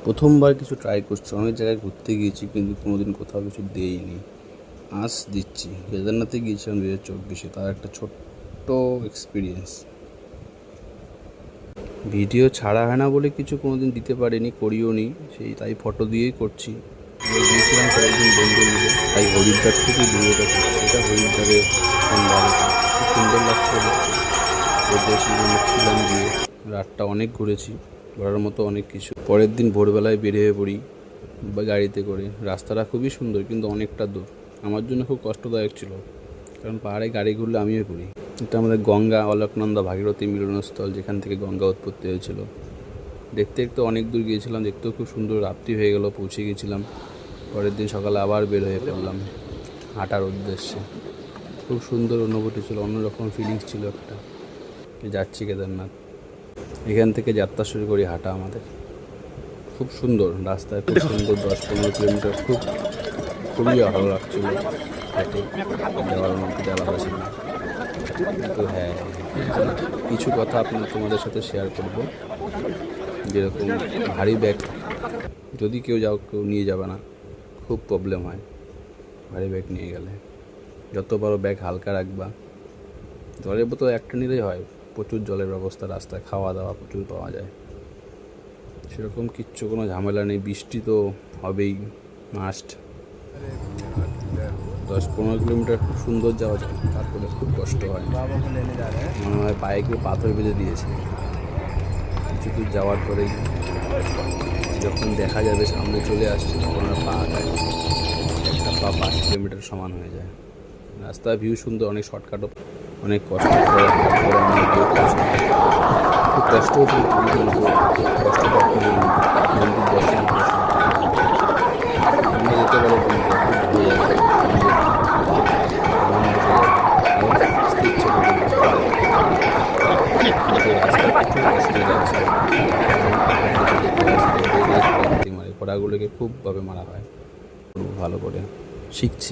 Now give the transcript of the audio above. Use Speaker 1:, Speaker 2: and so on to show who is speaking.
Speaker 1: প্রথমবার কিছু ট্রাই করছি। অনেক জায়গায় ঘুরতে গিয়েছি কিন্তু কোনোদিন কোথাও কিছু দেইনি। আজ দিচ্ছি। কেদারনাথে গিয়েছিলাম 2024-এ, তার একটা ছোট্ট এক্সপিরিয়েন্স। ভিডিও ছাড়া হয় না বলে কিছু কোনোদিন দিতে পারিনি, করিও নি, তাই ফটো দিয়েই করছি। গিয়েছিলাম কয়েকদিন বন্ধু মিলে, তাই হরিদ্বার থেকে ভিডিওটা করছি। এটা হরিদ্বারে সন্ধ্যাবেলা খুব সুন্দর লাগছিল দেখতে। ছিলাম গিয়ে রাতটা অনেক ঘুরেছি, ঘোরার মতো অনেক কিছু। পরের দিন ভোরবেলায় বের হয়ে পড়ি বা গাড়িতে করে। রাস্তাটা খুবই সুন্দর কিন্তু অনেকটা দূর, আমার জন্য খুব কষ্টদায়ক ছিল, কারণ পাহাড়ে গাড়ি ঘুরলে আমিও ঘুরি। এটা আমাদের গঙ্গা, অলকনন্দা, ভাগীরথী মিলনস্থল, যেখান থেকে গঙ্গা উৎপত্তি হয়েছিল। দেখতে দেখতে অনেক দূর গিয়েছিলাম, দেখতেও খুব সুন্দর। রাত্রি হয়ে গেল, পৌঁছে গেছিলাম। পরের দিন সকালে আবার বের হয়ে পড়লাম হাঁটার উদ্দেশ্যে। খুব সুন্দর অনুভূতি ছিল, অন্যরকম ফিলিংস ছিল একটা। যাচ্ছি কেদারনাথ, এখান থেকে যাত্রা শুরু করি হাঁটা আমাদের। খুব সুন্দর রাস্তায়, খুব সুন্দর 10-15 কিলোমিটার, খুবই ভালো লাগছিল হেঁটে যাওয়ার অনুভূতি আলাদা ছিল। কিন্তু হ্যাঁ, কিছু কথা তোমাদের সাথে শেয়ার করব। যেরকম ভারী ব্যাগ যদি কেউ নিয়ে যাবে না, খুব প্রবলেম হয় ভারী ব্যাগ নিয়ে গেলে। যত বড় ব্যাগ হালকা রাখবা। জলের বোতল একটা নিলেই হয়, প্রচুর জলের ব্যবস্থা রাস্তায়, খাওয়া দাওয়া প্রচুর পাওয়া যায়, সেরকম কিচ্ছু কোনো ঝামেলা নেই। বৃষ্টি তো হবেই, মাস্ট। 10-15 কিলোমিটার খুব সুন্দর যাওয়া যায়, তারপরে খুব কষ্ট হয়, মনে হয় পায়ে কেউ পাথর বেঁধে দিয়েছে। কিছু দূর যাওয়ার পরেই যখন দেখা যাবে সামনে চলে আসছে, তখন আর পা যায়, একটা পা 5 কিলোমিটার সমান হয়ে যায়। রাস্তার ভিউ সুন্দর, অনেক শর্টকাটও, অনেক কষ্ট করে খুব কষ্ট হয়েছিল, কষ্টটা মন্দির দর্শন আমরা যেতে পারি ঘোড়াগুলোকে খুবভাবে মারা হয়, ভালো করে শিখছি।